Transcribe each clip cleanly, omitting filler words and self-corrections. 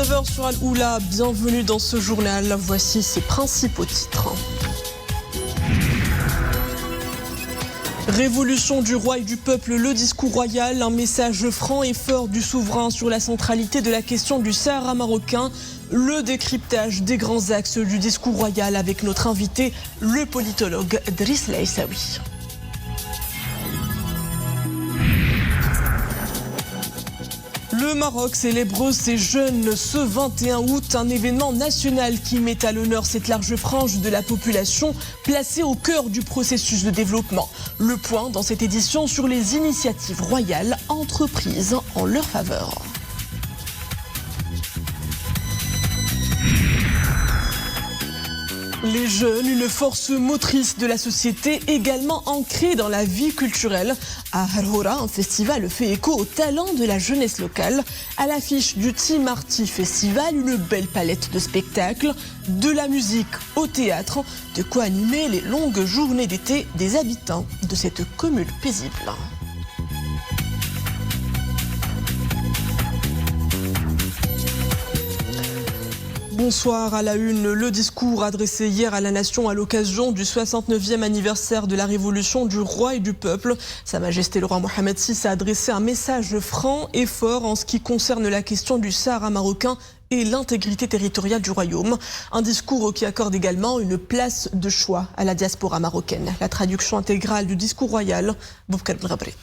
9h sur Al-Oula, bienvenue dans ce journal. Voici ses principaux titres. Révolution du roi et du peuple, le discours royal, un message franc et fort du souverain sur la centralité de la question du Sahara marocain, le décryptage des grands axes du discours royal avec notre invité, le politologue Driss Laïsaoui. Le Maroc célèbre ses jeunes ce 21 août, un événement national qui met à l'honneur cette large frange de la population placée au cœur du processus de développement. Le point dans cette édition sur les initiatives royales entreprises en leur faveur. Les jeunes, une force motrice de la société, également ancrée dans la vie culturelle. À Harhoura, un festival fait écho au talent de la jeunesse locale. À l'affiche du Timarti Festival, une belle palette de spectacles, de la musique au théâtre, de quoi animer les longues journées d'été des habitants de cette commune paisible. Bonsoir à la une. Le discours adressé hier à la nation à l'occasion du 69e anniversaire de la révolution du roi et du peuple. Sa Majesté le roi Mohamed VI a adressé un message franc et fort en ce qui concerne la question du Sahara marocain et l'intégrité territoriale du royaume. Un discours qui accorde également une place de choix à la diaspora marocaine. La traduction intégrale du discours royal, Boubkar Belghabrit.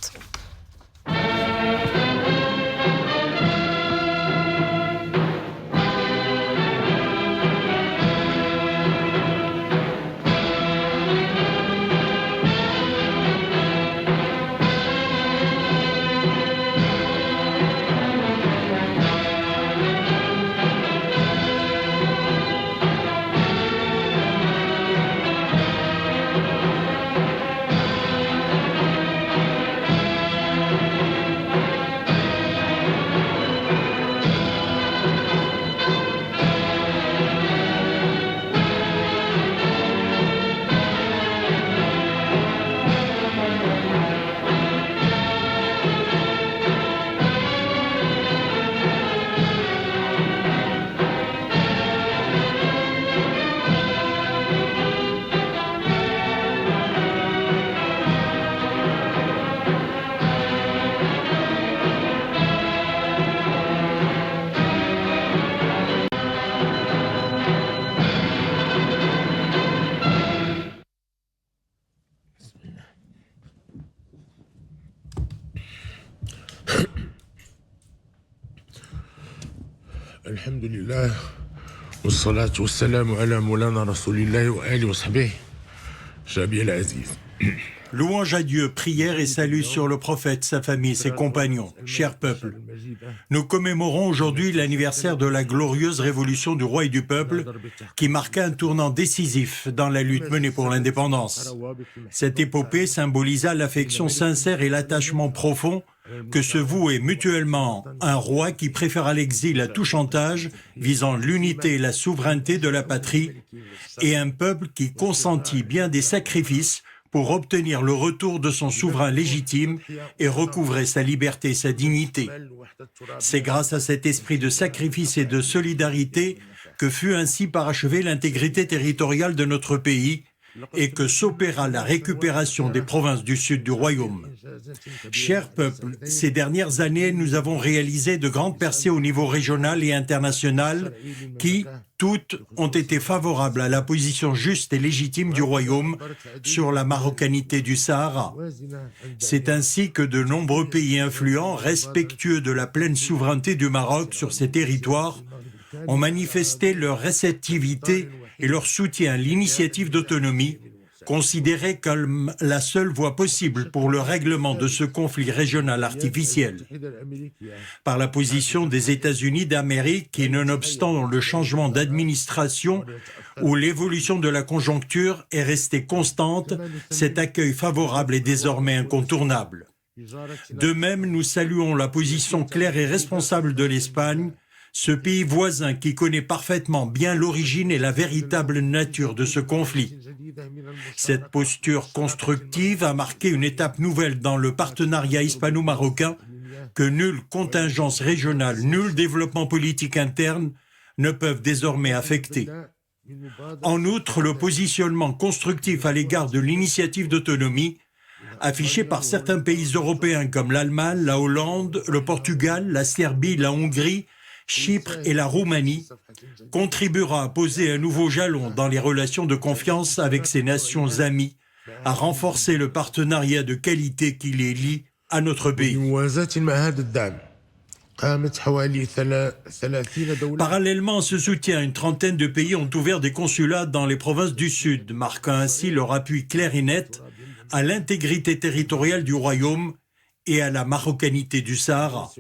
Alhamdulillah, wassalatu wassalamu ala moulana rasulillahi wa alihi wa sahbihi, Jabi al-Aziz. Louange à Dieu, prière et salut sur le prophète, sa famille, ses compagnons, cher peuple. Nous commémorons aujourd'hui l'anniversaire de la glorieuse révolution du roi et du peuple qui marqua un tournant décisif dans la lutte menée pour l'indépendance. Cette épopée symbolisa l'affection sincère et l'attachement profond que se vouait mutuellement un roi qui préféra l'exil à tout chantage visant l'unité et la souveraineté de la patrie et un peuple qui consentit bien des sacrifices pour obtenir le retour de son souverain légitime et recouvrer sa liberté et sa dignité. C'est grâce à cet esprit de sacrifice et de solidarité que fut ainsi parachevée l'intégrité territoriale de notre pays et que s'opéra la récupération des provinces du sud du royaume. Cher peuple, ces dernières années, nous avons réalisé de grandes percées au niveau régional et international qui, toutes, ont été favorables à la position juste et légitime du royaume sur la marocanité du Sahara. C'est ainsi que de nombreux pays influents, respectueux de la pleine souveraineté du Maroc sur ces territoires, ont manifesté leur réceptivité et leur soutien à l'initiative d'autonomie, considérée comme la seule voie possible pour le règlement de ce conflit régional artificiel. Par la position des États-Unis d'Amérique qui, nonobstant le changement d'administration ou l'évolution de la conjoncture, est restée constante, cet accueil favorable est désormais incontournable. De même, nous saluons la position claire et responsable de l'Espagne, ce pays voisin qui connaît parfaitement bien l'origine et la véritable nature de ce conflit. Cette posture constructive a marqué une étape nouvelle dans le partenariat hispano-marocain que nulle contingence régionale, nul développement politique interne ne peuvent désormais affecter. En outre, le positionnement constructif à l'égard de l'initiative d'autonomie affiché par certains pays européens comme l'Allemagne, la Hollande, le Portugal, la Serbie, la Hongrie, Chypre et la Roumanie, contribuera à poser un nouveau jalon dans les relations de confiance avec ces nations amies, à renforcer le partenariat de qualité qui les lie à notre pays. Parallèlement à ce soutien, une trentaine de pays ont ouvert des consulats dans les provinces du Sud, marquant ainsi leur appui clair et net à l'intégrité territoriale du royaume et à la marocanité du Sahara.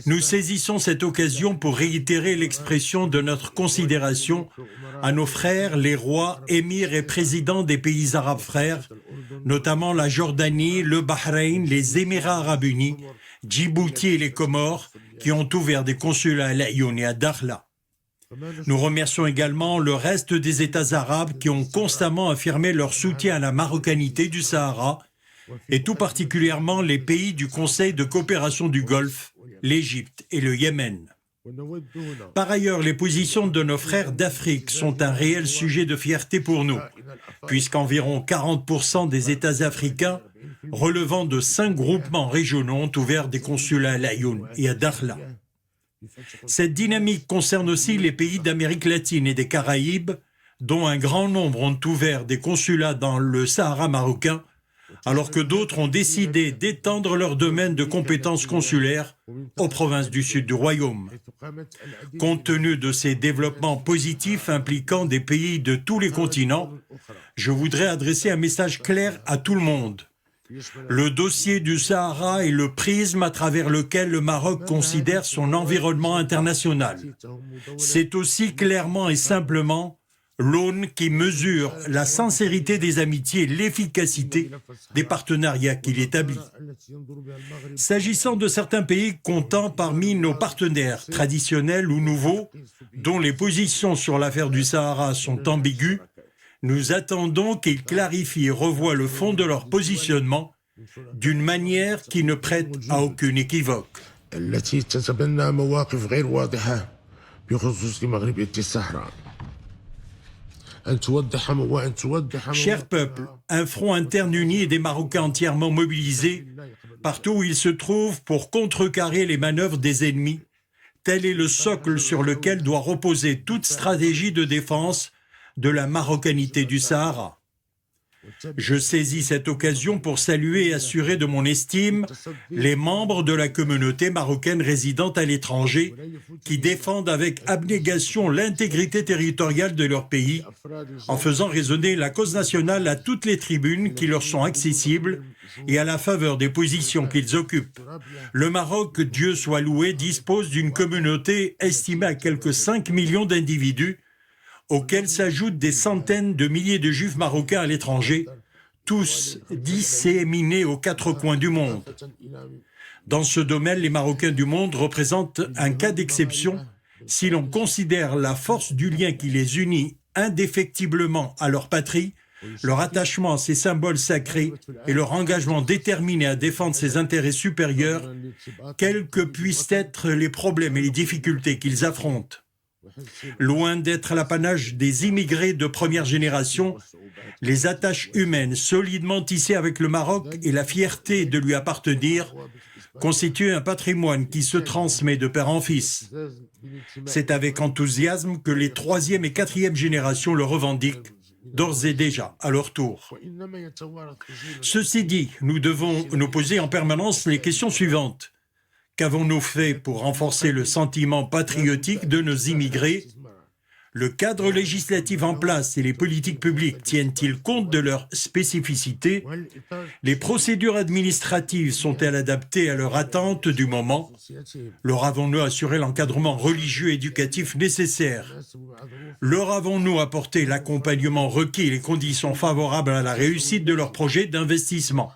Nous saisissons cette occasion pour réitérer l'expression de notre considération à nos frères, les rois, émirs et présidents des pays arabes frères, notamment la Jordanie, le Bahreïn, les Émirats arabes unis, Djibouti et les Comores, qui ont ouvert des consulats à Laayoune et à Dakhla. Nous remercions également le reste des États arabes qui ont constamment affirmé leur soutien à la marocanité du Sahara, et tout particulièrement les pays du Conseil de coopération du Golfe, l'Égypte et le Yémen. Par ailleurs, les positions de nos frères d'Afrique sont un réel sujet de fierté pour nous, puisqu'environ 40% des États africains relevant de 5 groupements régionaux ont ouvert des consulats à Laayoune et à Dakhla. Cette dynamique concerne aussi les pays d'Amérique latine et des Caraïbes, dont un grand nombre ont ouvert des consulats dans le Sahara marocain, alors que d'autres ont décidé d'étendre leur domaine de compétences consulaires aux provinces du sud du royaume. Compte tenu de ces développements positifs impliquant des pays de tous les continents, je voudrais adresser un message clair à tout le monde. Le dossier du Sahara est le prisme à travers lequel le Maroc considère son environnement international. C'est aussi clairement et simplement l'aune qui mesure la sincérité des amitiés et l'efficacité des partenariats qu'il établit. S'agissant de certains pays comptant parmi nos partenaires traditionnels ou nouveaux, dont les positions sur l'affaire du Sahara sont ambiguës, nous attendons qu'ils clarifient et revoient le fond de leur positionnement d'une manière qui ne prête à aucun équivoque. Chers peuples, un front interne uni et des Marocains entièrement mobilisés partout où ils se trouvent pour contrecarrer les manœuvres des ennemis, tel est le socle sur lequel doit reposer toute stratégie de défense de la marocanité du Sahara. Je saisis cette occasion pour saluer et assurer de mon estime les membres de la communauté marocaine résidant à l'étranger qui défendent avec abnégation l'intégrité territoriale de leur pays en faisant résonner la cause nationale à toutes les tribunes qui leur sont accessibles et à la faveur des positions qu'ils occupent. Le Maroc, Dieu soit loué, dispose d'une communauté estimée à quelques 5 millions d'individus auxquels s'ajoutent des centaines de milliers de juifs marocains à l'étranger, tous disséminés aux 4 coins du monde. Dans ce domaine, les Marocains du monde représentent un cas d'exception si l'on considère la force du lien qui les unit indéfectiblement à leur patrie, leur attachement à ses symboles sacrés et leur engagement déterminé à défendre ses intérêts supérieurs, quels que puissent être les problèmes et les difficultés qu'ils affrontent. Loin d'être l'apanage des immigrés de première génération, les attaches humaines solidement tissées avec le Maroc et la fierté de lui appartenir constituent un patrimoine qui se transmet de père en fils. C'est avec enthousiasme que les 3e et 4e générations le revendiquent, d'ores et déjà à leur tour. Ceci dit, nous devons nous poser en permanence les questions suivantes. Qu'avons-nous fait pour renforcer le sentiment patriotique de nos immigrés? Le cadre législatif en place et les politiques publiques tiennent-ils compte de leurs spécificités? Les procédures administratives sont-elles adaptées à leurs attentes du moment? Leur avons-nous assuré l'encadrement religieux et éducatif nécessaire? Leur avons-nous apporté l'accompagnement requis et les conditions favorables à la réussite de leurs projets d'investissement?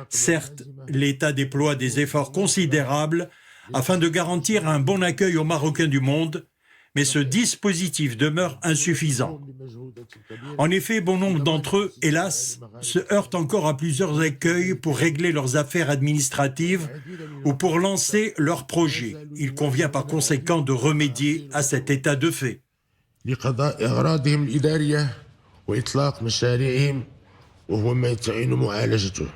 Certes, l'État déploie des efforts considérables afin de garantir un bon accueil aux Marocains du monde, mais ce dispositif demeure insuffisant. En effet, bon nombre d'entre eux, hélas, se heurtent encore à plusieurs écueils pour régler leurs affaires administratives ou pour lancer leurs projets. Il convient par conséquent de remédier à cet état de fait. لقضاء أغراضهم الإدارية وإطلاق مشاريعهم وهو ما يتعين معالجته.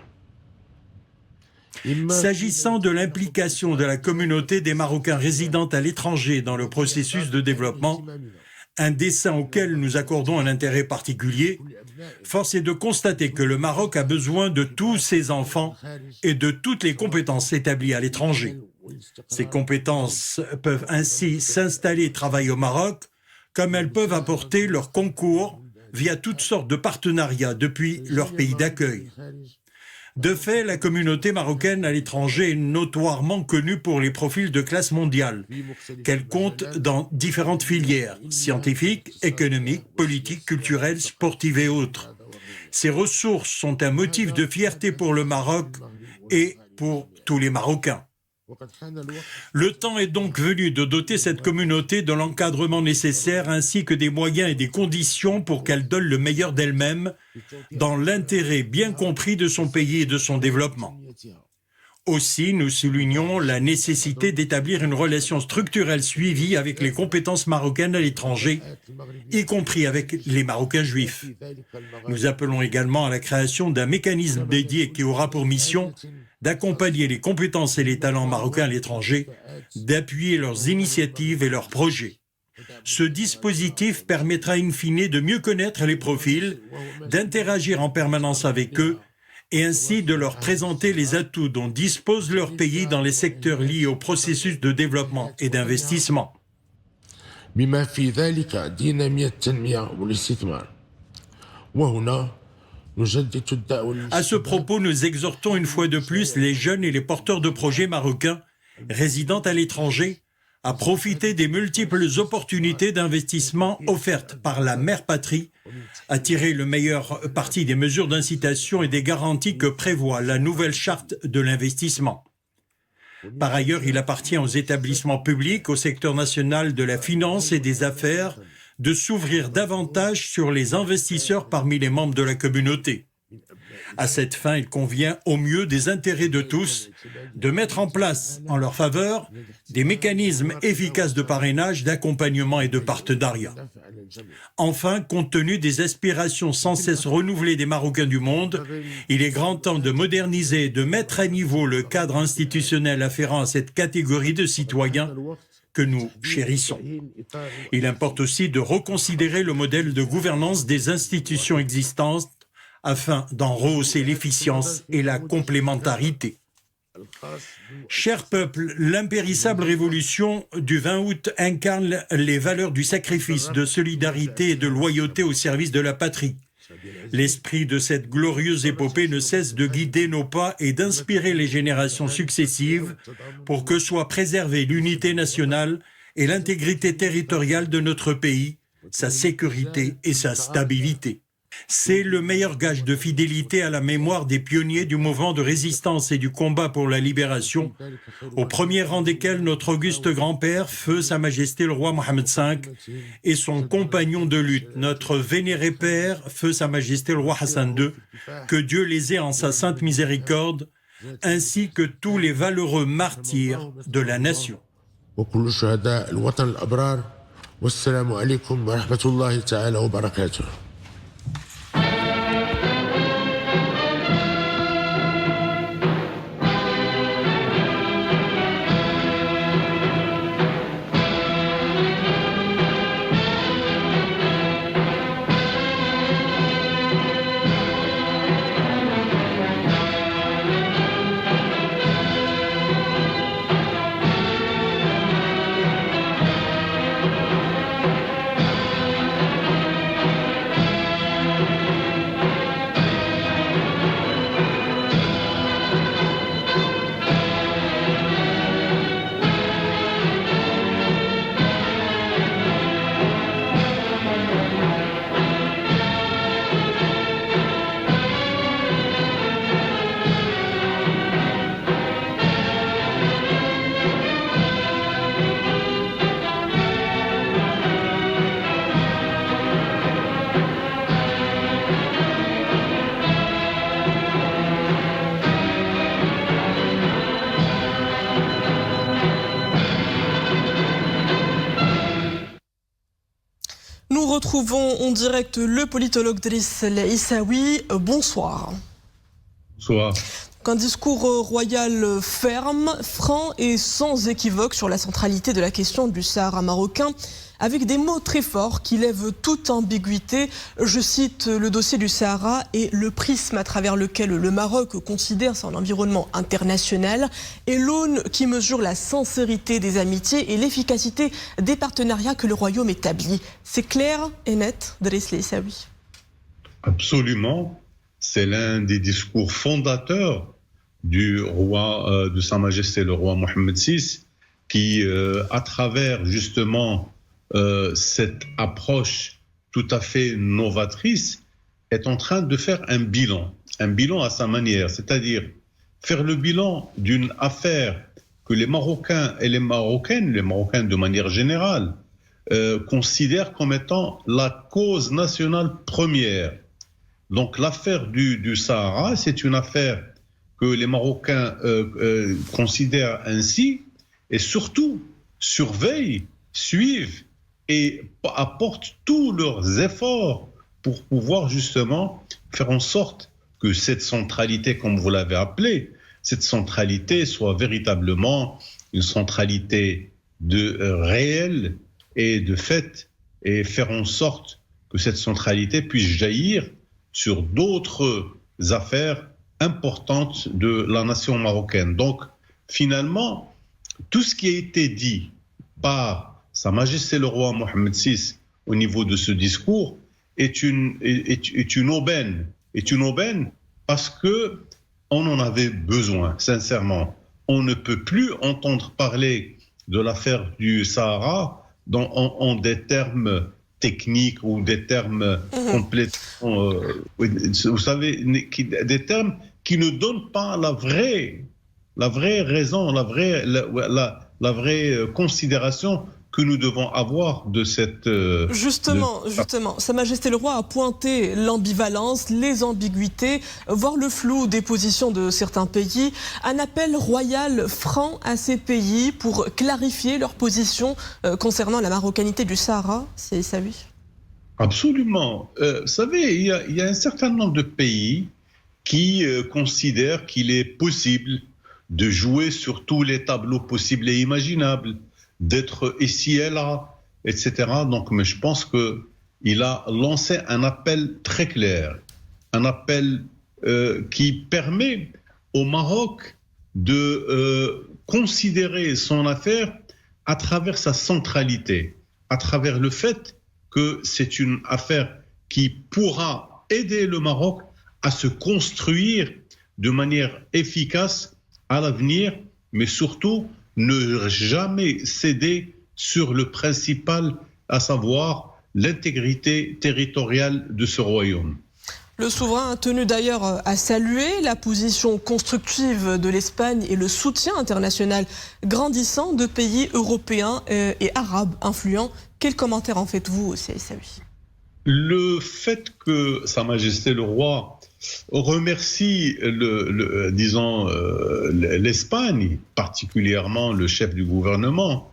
S'agissant de l'implication de la communauté des Marocains résidant à l'étranger dans le processus de développement, un dessein auquel nous accordons un intérêt particulier, force est de constater que le Maroc a besoin de tous ses enfants et de toutes les compétences établies à l'étranger. Ces compétences peuvent ainsi s'installer et travailler au Maroc, comme elles peuvent apporter leur concours via toutes sortes de partenariats depuis leur pays d'accueil. De fait, la communauté marocaine à l'étranger est notoirement connue pour les profils de classe mondiale, qu'elle compte dans différentes filières, scientifiques, économiques, politiques, culturelles, sportives et autres. Ces ressources sont un motif de fierté pour le Maroc et pour tous les Marocains. Le temps est donc venu de doter cette communauté de l'encadrement nécessaire ainsi que des moyens et des conditions pour qu'elle donne le meilleur d'elle-même dans l'intérêt bien compris de son pays et de son développement. Aussi, nous soulignons la nécessité d'établir une relation structurelle suivie avec les compétences marocaines à l'étranger, y compris avec les Marocains juifs. Nous appelons également à la création d'un mécanisme dédié qui aura pour mission d'accompagner les compétences et les talents marocains à l'étranger, d'appuyer leurs initiatives et leurs projets. Ce dispositif permettra in fine de mieux connaître les profils, d'interagir en permanence avec eux et ainsi de leur présenter les atouts dont dispose leur pays dans les secteurs liés au processus de développement et d'investissement. بما في ذلك دينامية التنمية والاستثمار. وهنا À ce propos, nous exhortons une fois de plus les jeunes et les porteurs de projets marocains résidant à l'étranger à profiter des multiples opportunités d'investissement offertes par la mère patrie, à tirer le meilleur parti des mesures d'incitation et des garanties que prévoit la nouvelle charte de l'investissement. Par ailleurs, il appartient aux établissements publics, au secteur national de la finance et des affaires, de s'ouvrir davantage sur les investisseurs parmi les membres de la communauté. À cette fin, il convient au mieux des intérêts de tous de mettre en place en leur faveur des mécanismes efficaces de parrainage, d'accompagnement et de partenariat. Enfin, compte tenu des aspirations sans cesse renouvelées des Marocains du monde, il est grand temps de moderniser et de mettre à niveau le cadre institutionnel afférent à cette catégorie de citoyens que nous chérissons. Il importe aussi de reconsidérer le modèle de gouvernance des institutions existantes afin d'en rehausser l'efficience et la complémentarité. Cher peuple, l'impérissable révolution du 20 août incarne les valeurs du sacrifice, de solidarité et de loyauté au service de la patrie. L'esprit de cette glorieuse épopée ne cesse de guider nos pas et d'inspirer les générations successives pour que soient préservées l'unité nationale et l'intégrité territoriale de notre pays, sa sécurité et sa stabilité. C'est le meilleur gage de fidélité à la mémoire des pionniers du mouvement de résistance et du combat pour la libération, au premier rang desquels notre auguste grand-père, feu Sa Majesté le roi Mohammed V, et son compagnon de lutte, notre vénéré père, feu Sa Majesté le roi Hassan II, que Dieu les ait en sa sainte miséricorde, ainsi que tous les valeureux martyrs de la nation. وكل شهداء الوطن الأبرار والسلام عليكم ورحمة الله تعالى وبركاته. retrouvons en direct le politologue Driss El Issaoui. Bonsoir. Bonsoir. Un discours royal ferme, franc et sans équivoque sur la centralité de la question du Sahara marocain, avec des mots très forts qui lèvent toute ambiguïté. Je cite le dossier du Sahara et le prisme à travers lequel le Maroc considère son environnement international et l'aune qui mesure la sincérité des amitiés et l'efficacité des partenariats que le royaume établit. C'est clair et net, Driss El Issaoui. Absolument. C'est l'un des discours fondateurs du roi, de Sa Majesté le roi Mohammed VI, qui, à travers justement cette approche tout à fait novatrice, est en train de faire un bilan à sa manière, c'est-à-dire faire le bilan d'une affaire que les Marocains et les Marocaines de manière générale, considèrent comme étant la cause nationale première. Donc l'affaire du Sahara, c'est une affaire que les Marocains considèrent ainsi et surtout surveillent, suivent et apportent tous leurs efforts pour pouvoir justement faire en sorte que cette centralité, comme vous l'avez appelé, cette centralité soit véritablement une centralité réelle et de fait, et faire en sorte que cette centralité puisse jaillir sur d'autres affaires importantes de la nation marocaine. Donc, finalement, tout ce qui a été dit par Sa Majesté le roi Mohammed VI au niveau de ce discours est une aubaine. Est une aubaine parce que on en avait besoin, sincèrement. On ne peut plus entendre parler de l'affaire du Sahara en des termes techniques ou des termes complètement, vous savez, des termes qui ne donnent pas la vraie raison, la vraie considération que nous devons avoir de cette... Justement, Sa Majesté le Roi a pointé l'ambivalence, les ambiguïtés, voire le flou des positions de certains pays. Un appel royal franc à ces pays pour clarifier leur position concernant la marocanité du Sahara, c'est ça, oui? Absolument. Vous savez, il y a un certain nombre de pays qui considèrent qu'il est possible de jouer sur tous les tableaux possibles et imaginables, d'être ici et là, etc. Donc, mais je pense qu'il a lancé un appel très clair, un appel qui permet au Maroc de considérer son affaire à travers sa centralité, à travers le fait que c'est une affaire qui pourra aider le Maroc à se construire de manière efficace à l'avenir, mais surtout ne jamais céder sur le principal, à savoir l'intégrité territoriale de ce royaume. Le souverain a tenu d'ailleurs à saluer la position constructive de l'Espagne et le soutien international grandissant de pays européens et arabes influents. Quel commentaire en faites-vous, Saoui? Le fait que Sa Majesté le Roi remercie l'Espagne, particulièrement le chef du gouvernement,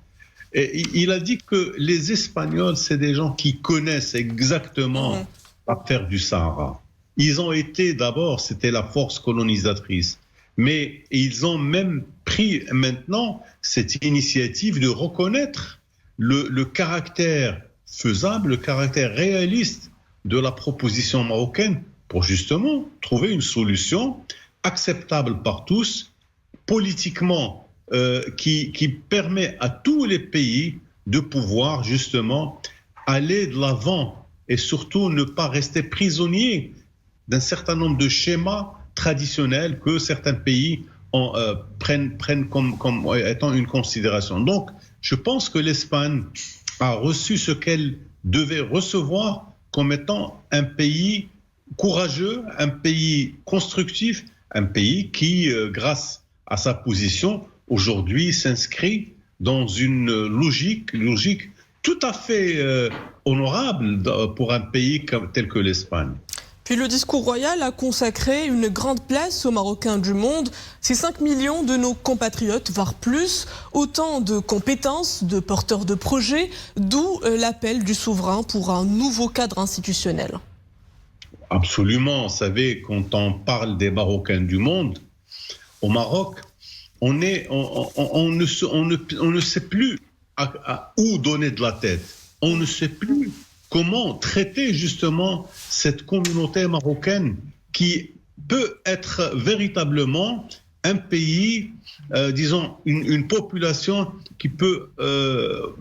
et il a dit que les Espagnols, c'est des gens qui connaissent exactement l'affaire du Sahara. Ils ont été d'abord, c'était la force colonisatrice, mais ils ont même pris maintenant cette initiative de reconnaître le caractère faisable, le caractère réaliste de la proposition marocaine pour justement trouver une solution acceptable par tous, politiquement, qui permet à tous les pays de pouvoir justement aller de l'avant et surtout ne pas rester prisonniers d'un certain nombre de schémas traditionnels que certains pays prennent comme étant une considération. Donc, je pense que l'Espagne a reçu ce qu'elle devait recevoir comme étant un pays courageux, un pays constructif, un pays qui, grâce à sa position, aujourd'hui s'inscrit dans une logique tout à fait honorable pour un pays tel que l'Espagne. Puis le discours royal a consacré une grande place aux Marocains du monde. C'est 5 millions de nos compatriotes, voire plus, autant de compétences, de porteurs de projets, d'où l'appel du souverain pour un nouveau cadre institutionnel. Absolument. Vous savez, quand on parle des Marocains du monde, au Maroc, on ne sait plus où donner de la tête. On ne sait plus comment traiter justement cette communauté marocaine qui peut être véritablement un pays, disons, une population qui peut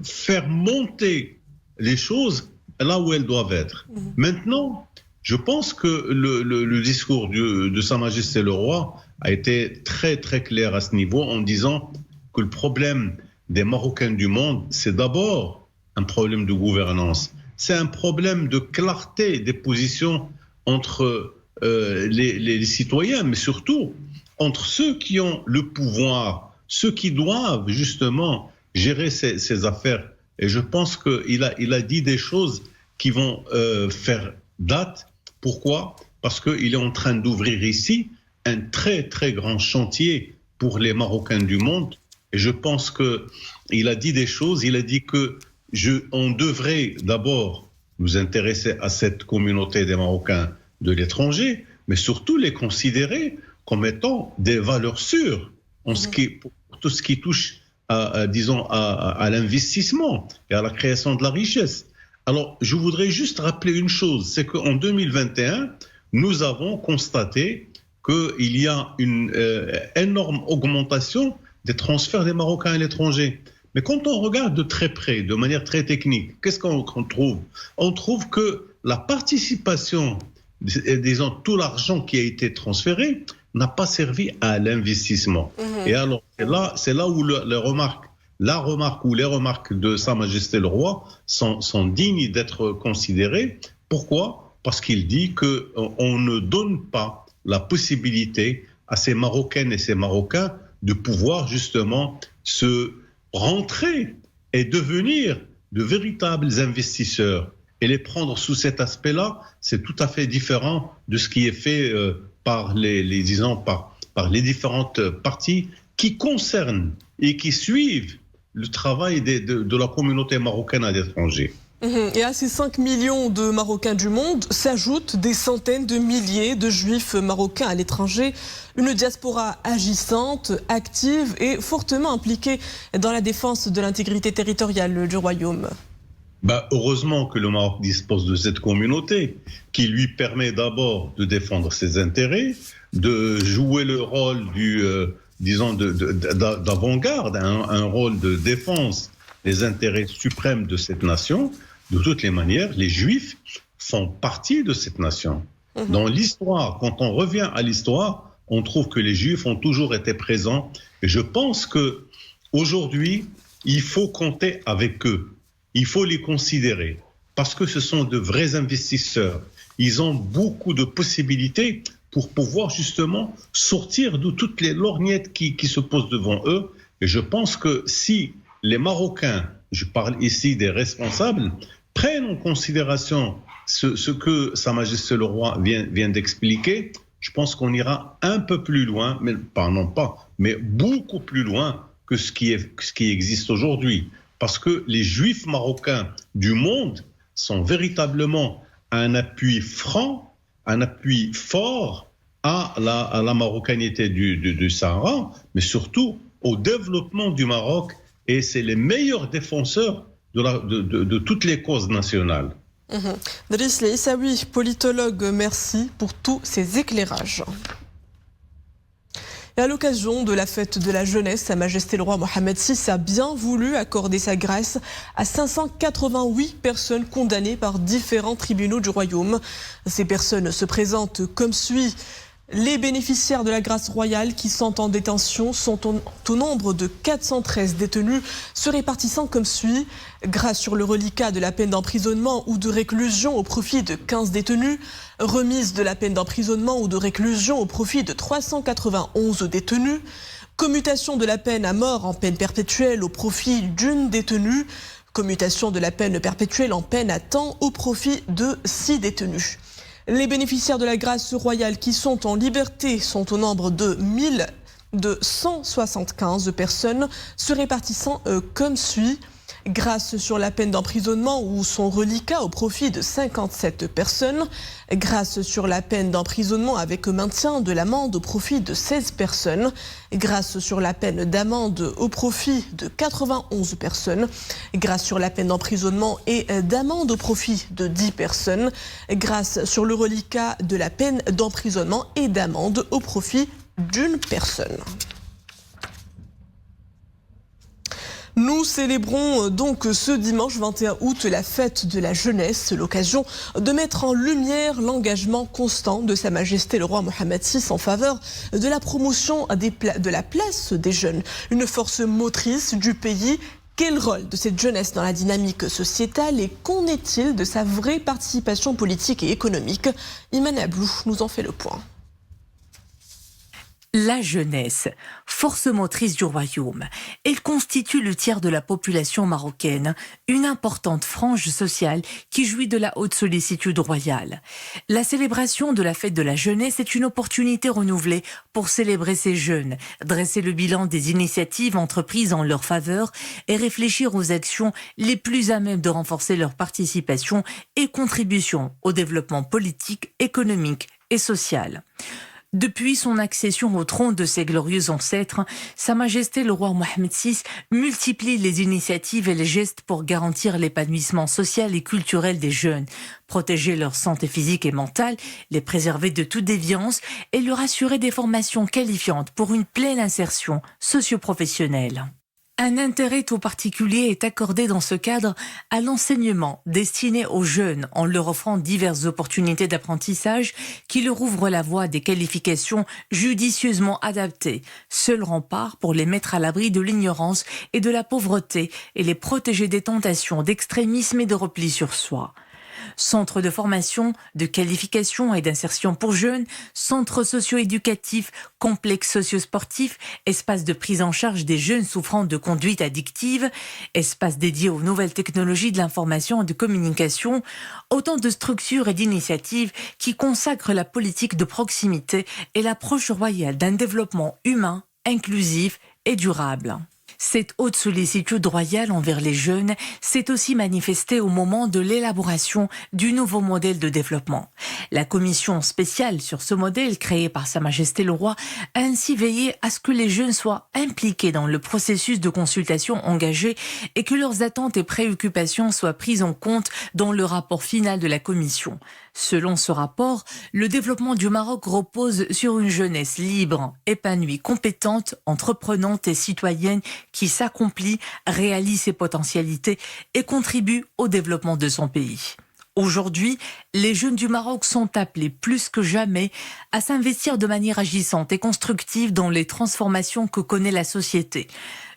faire monter les choses là où elles doivent être. Maintenant, je pense que le discours de Sa Majesté le Roi a été très très clair à ce niveau en disant que le problème des Marocains du monde, c'est d'abord un problème de gouvernance. C'est un problème de clarté des positions entre les citoyens, mais surtout entre ceux qui ont le pouvoir, ceux qui doivent justement gérer ces affaires. Et je pense qu'il a dit des choses qui vont faire date. Pourquoi ? Parce qu'il est en train d'ouvrir ici un très très grand chantier pour les Marocains du monde. Et je pense qu'il a dit des choses, il a dit on devrait d'abord nous intéresser à cette communauté des Marocains de l'étranger, mais surtout les considérer comme étant des valeurs sûres en pour tout ce qui touche à l'investissement et à la création de la richesse. Alors, je voudrais juste rappeler une chose, c'est qu'en 2021, nous avons constaté qu'il y a une énorme augmentation des transferts des Marocains à l'étranger. Mais quand on regarde de très près, de manière très technique, qu'est-ce qu'on trouve ? On trouve que la participation, disons, tout l'argent qui a été transféré n'a pas servi à l'investissement. Et alors, c'est là où les remarques de Sa Majesté le Roi sont dignes d'être considérées. Pourquoi ? Parce qu'il dit qu'on ne donne pas la possibilité à ces Marocaines et ces Marocains de pouvoir justement se rentrer et devenir de véritables investisseurs. Et les prendre sous cet aspect-là, c'est tout à fait différent de ce qui est fait par les différentes parties qui concernent et qui suivent le travail de la communauté marocaine à l'étranger. Et à ces 5 millions de Marocains du monde s'ajoutent des centaines de milliers de Juifs marocains à l'étranger. Une diaspora agissante, active et fortement impliquée dans la défense de l'intégrité territoriale du royaume. Heureusement que le Maroc dispose de cette communauté qui lui permet d'abord de défendre ses intérêts, de jouer le rôle d'avant-garde, un rôle de défense des intérêts suprêmes de cette nation. De toutes les manières, les Juifs font partie de cette nation. Dans l'histoire, quand on revient à l'histoire, on trouve que les Juifs ont toujours été présents. Et je pense qu'aujourd'hui, il faut compter avec eux. Il faut les considérer parce que ce sont de vrais investisseurs. Ils ont beaucoup de possibilités pour pouvoir justement sortir de toutes les lorgnettes qui se posent devant eux. Et je pense que si les Marocains, je parle ici des responsables, prennent en considération ce que Sa Majesté le Roi vient d'expliquer, je pense qu'on ira un peu plus loin, mais beaucoup plus loin que ce qui existe aujourd'hui. Parce que les Juifs marocains du monde sont véritablement un appui franc, un appui fort à la marocanité du Sahara, mais surtout au développement du Maroc. Et c'est les meilleurs défenseurs de toutes les causes nationales. Driss Issaoui, politologue, merci pour tous ces éclairages. Et à l'occasion de la fête de la jeunesse, Sa Majesté le Roi Mohammed VI a bien voulu accorder sa grâce à 588 personnes condamnées par différents tribunaux du royaume. Ces personnes se présentent comme suit. Les bénéficiaires de la grâce royale qui sont en détention sont au nombre de 413 détenus, se répartissant comme suit. Grâce sur le reliquat de la peine d'emprisonnement ou de réclusion au profit de 15 détenus. Remise de la peine d'emprisonnement ou de réclusion au profit de 391 détenus. Commutation de la peine à mort en peine perpétuelle au profit d'une détenue. Commutation de la peine perpétuelle en peine à temps au profit de 6 détenus. Les bénéficiaires de la grâce royale qui sont en liberté sont au nombre de 175 personnes, se répartissant comme suit. Grâce sur la peine d'emprisonnement ou son reliquat au profit de 57 personnes. Grâce sur la peine d'emprisonnement avec maintien de l'amende au profit de 16 personnes. Grâce sur la peine d'amende au profit de 91 personnes. Grâce sur la peine d'emprisonnement et d'amende au profit de 10 personnes. Grâce sur le reliquat de la peine d'emprisonnement et d'amende au profit d'une personne. Nous célébrons donc ce dimanche 21 août la fête de la jeunesse, l'occasion de mettre en lumière l'engagement constant de Sa Majesté le roi Mohammed VI en faveur de la promotion de la place des jeunes, une force motrice du pays. Quel rôle de cette jeunesse dans la dynamique sociétale et qu'en est-il de sa vraie participation politique et économique? Iman Ablou nous en fait le point. La jeunesse, force motrice du royaume, elle constitue le tiers de la population marocaine, une importante frange sociale qui jouit de la haute sollicitude royale. La célébration de la fête de la jeunesse est une opportunité renouvelée pour célébrer ces jeunes, dresser le bilan des initiatives entreprises en leur faveur et réfléchir aux actions les plus à même de renforcer leur participation et contribution au développement politique, économique et social. Depuis son accession au trône de ses glorieux ancêtres, Sa Majesté le roi Mohammed VI multiplie les initiatives et les gestes pour garantir l'épanouissement social et culturel des jeunes, protéger leur santé physique et mentale, les préserver de toute déviance et leur assurer des formations qualifiantes pour une pleine insertion socio-professionnelle. Un intérêt tout particulier est accordé dans ce cadre à l'enseignement destiné aux jeunes en leur offrant diverses opportunités d'apprentissage qui leur ouvrent la voie à des qualifications judicieusement adaptées, seul rempart pour les mettre à l'abri de l'ignorance et de la pauvreté et les protéger des tentations d'extrémisme et de repli sur soi. Centre de formation, de qualification et d'insertion pour jeunes, centre socio-éducatif, complexe socio-sportif, espace de prise en charge des jeunes souffrant de conduite addictive, espace dédié aux nouvelles technologies de l'information et de communication, autant de structures et d'initiatives qui consacrent la politique de proximité et l'approche royale d'un développement humain, inclusif et durable. Cette haute sollicitude royale envers les jeunes s'est aussi manifestée au moment de l'élaboration du nouveau modèle de développement. La commission spéciale sur ce modèle, créée par Sa Majesté le Roi, a ainsi veillé à ce que les jeunes soient impliqués dans le processus de consultation engagé et que leurs attentes et préoccupations soient prises en compte dans le rapport final de la commission. Selon ce rapport, le développement du Maroc repose sur une jeunesse libre, épanouie, compétente, entreprenante et citoyenne qui s'accomplit, réalise ses potentialités et contribue au développement de son pays. Aujourd'hui, les jeunes du Maroc sont appelés plus que jamais à s'investir de manière agissante et constructive dans les transformations que connaît la société.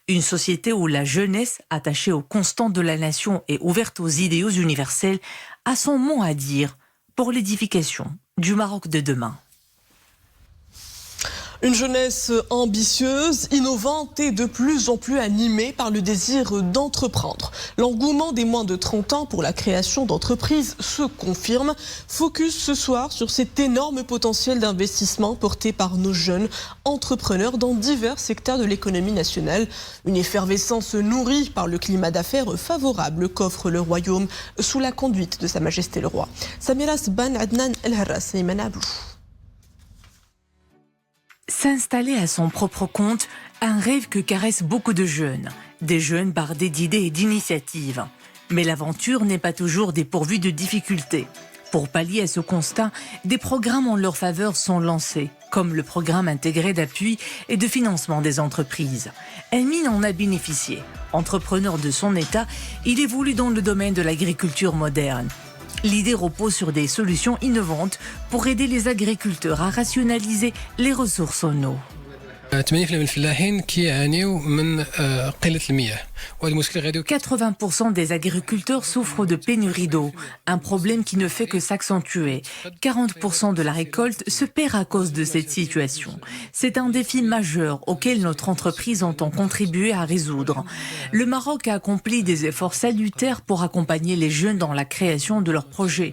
Une société où la jeunesse, attachée aux constantes de la nation et ouverte aux idéaux universels, a son mot à dire pour l'édification du Maroc de demain. Une jeunesse ambitieuse, innovante et de plus en plus animée par le désir d'entreprendre. L'engouement des moins de 30 ans pour la création d'entreprises se confirme. Focus ce soir sur cet énorme potentiel d'investissement porté par nos jeunes entrepreneurs dans divers secteurs de l'économie nationale. Une effervescence nourrie par le climat d'affaires favorable qu'offre le royaume sous la conduite de Sa Majesté le Roi. Samiras Ben Adnan El Harras et Iman Ablou. S'installer à son propre compte, un rêve que caressent beaucoup de jeunes. Des jeunes bardés d'idées et d'initiatives. Mais l'aventure n'est pas toujours dépourvue de difficultés. Pour pallier à ce constat, des programmes en leur faveur sont lancés, comme le programme intégré d'appui et de financement des entreprises. Emine en a bénéficié. Entrepreneur de son état, il évolue dans le domaine de l'agriculture moderne. L'idée repose sur des solutions innovantes pour aider les agriculteurs à rationaliser les ressources en eau. 80% des agriculteurs souffrent de pénurie d'eau, un problème qui ne fait que s'accentuer. 40% de la récolte se perd à cause de cette situation. C'est un défi majeur auquel notre entreprise entend contribuer à résoudre. Le Maroc a accompli des efforts salutaires pour accompagner les jeunes dans la création de leurs projets.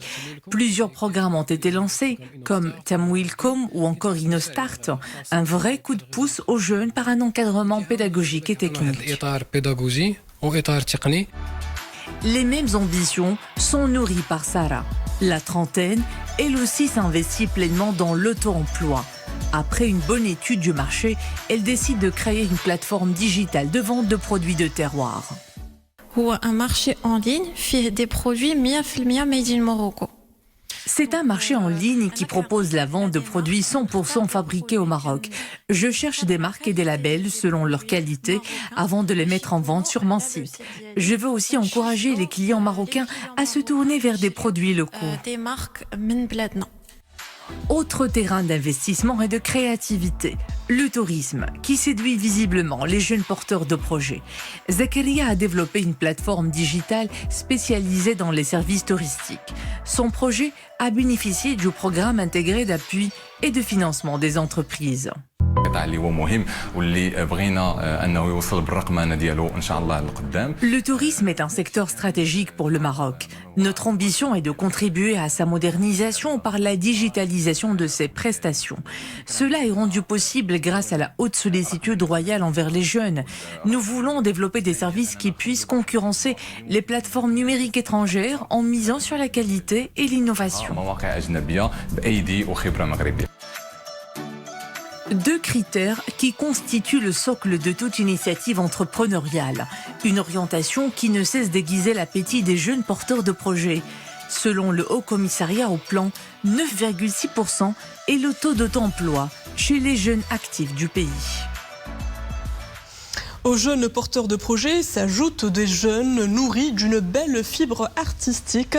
Plusieurs programmes ont été lancés, comme Tamwilcom ou encore InnoStart, un vrai coup de pouce aux jeunes par un encadrement pédagogique et technique. Les mêmes ambitions sont nourries par Sarah. La trentaine, elle aussi s'investit pleinement dans l'auto-emploi. Après une bonne étude du marché, elle décide de créer une plateforme digitale de vente de produits de terroir. Un marché en ligne fait des produits 100% made in Morocco. C'est un marché en ligne qui propose la vente de produits 100% fabriqués au Maroc. Je cherche des marques et des labels selon leur qualité avant de les mettre en vente sur mon site. Je veux aussi encourager les clients marocains à se tourner vers des produits locaux. Des marques من بلادنا. Autre terrain d'investissement et de créativité, le tourisme, qui séduit visiblement les jeunes porteurs de projets. Zakaria a développé une plateforme digitale spécialisée dans les services touristiques. Son projet a bénéficié du programme intégré d'appui et de financement des entreprises. Le tourisme est un secteur stratégique pour le Maroc. Notre ambition est de contribuer à sa modernisation par la digitalisation de ses prestations. Cela est rendu possible grâce à la haute sollicitude royale envers les jeunes. Nous voulons développer des services qui puissent concurrencer les plateformes numériques étrangères en misant sur la qualité et l'innovation. Deux critères qui constituent le socle de toute initiative entrepreneuriale. Une orientation qui ne cesse d'aiguiser l'appétit des jeunes porteurs de projets. Selon le Haut Commissariat au Plan, 9,6% est le taux d'auto-emploi chez les jeunes actifs du pays. Aux jeunes porteurs de projets s'ajoutent des jeunes nourris d'une belle fibre artistique.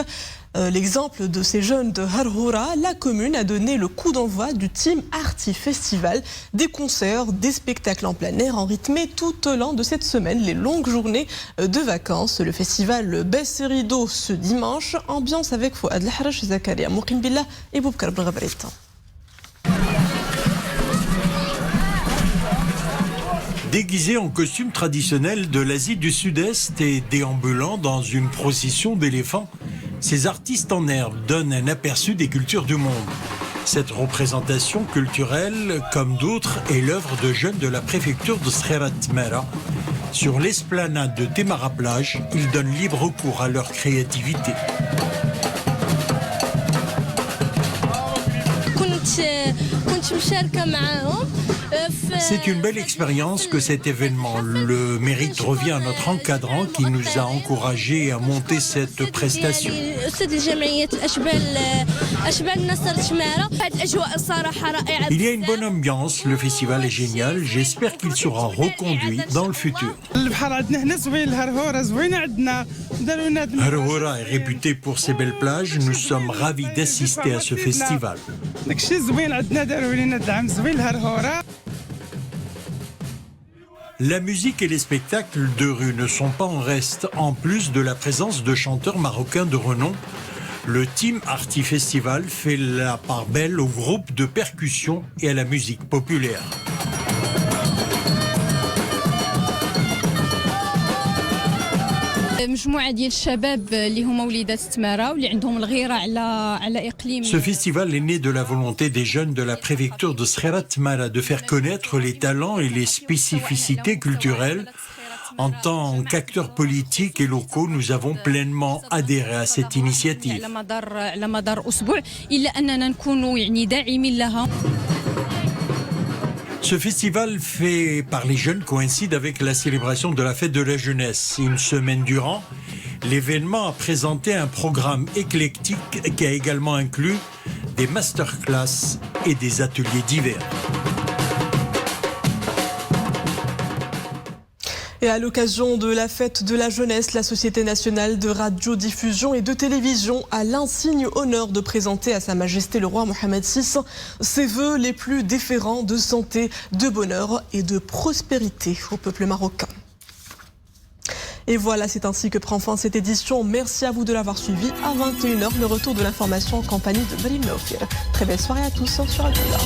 L'exemple de ces jeunes de Harhoura, la commune a donné le coup d'envoi du Team Arty Festival, des concerts, des spectacles en plein air en rythmé tout au long de cette semaine, les longues journées de vacances. Le festival baisse ses rideaux ce dimanche, ambiance avec Fouad Al-Harrach, Zakaria Mouqim Billah et Boubkar Belghabrit. Déguisés en costume traditionnel de l'Asie du Sud-Est et déambulant dans une procession d'éléphants, ces artistes en herbe donnent un aperçu des cultures du monde. Cette représentation culturelle, comme d'autres, est l'œuvre de jeunes de la préfecture de Skhairat Tmara. Sur l'esplanade de Temara Plage, ils donnent libre cours à leur créativité. C'est une belle expérience que cet événement. Le mérite revient à notre encadrant qui nous a encouragés à monter cette prestation. Il y a une bonne ambiance, le festival est génial, j'espère qu'il sera reconduit dans le futur. Harhoura est réputé pour ses belles plages, nous sommes ravis d'assister à ce festival. La musique et les spectacles de rue ne sont pas en reste. En plus de la présence de chanteurs marocains de renom, le Team Arty Festival fait la part belle au groupe de percussion et à la musique populaire. Ce festival est né de la volonté des jeunes de la préfecture de Skhairat Tmara de faire connaître les talents et les spécificités culturelles. En tant qu'acteurs politiques et locaux, nous avons pleinement adhéré à cette initiative. Ce festival fait par les jeunes coïncide avec la célébration de la fête de la jeunesse. Une semaine durant, l'événement a présenté un programme éclectique qui a également inclus des masterclass et des ateliers divers. Et à l'occasion de la fête de la jeunesse, la Société nationale de radiodiffusion et de télévision a l'insigne honneur de présenter à Sa Majesté le roi Mohammed VI ses vœux les plus déférents de santé, de bonheur et de prospérité au peuple marocain. Et voilà, c'est ainsi que prend fin cette édition. Merci à vous de l'avoir suivi. À 21h, le retour de l'information en compagnie de Valim Naofir. Très belle soirée à tous sur Al-Huda.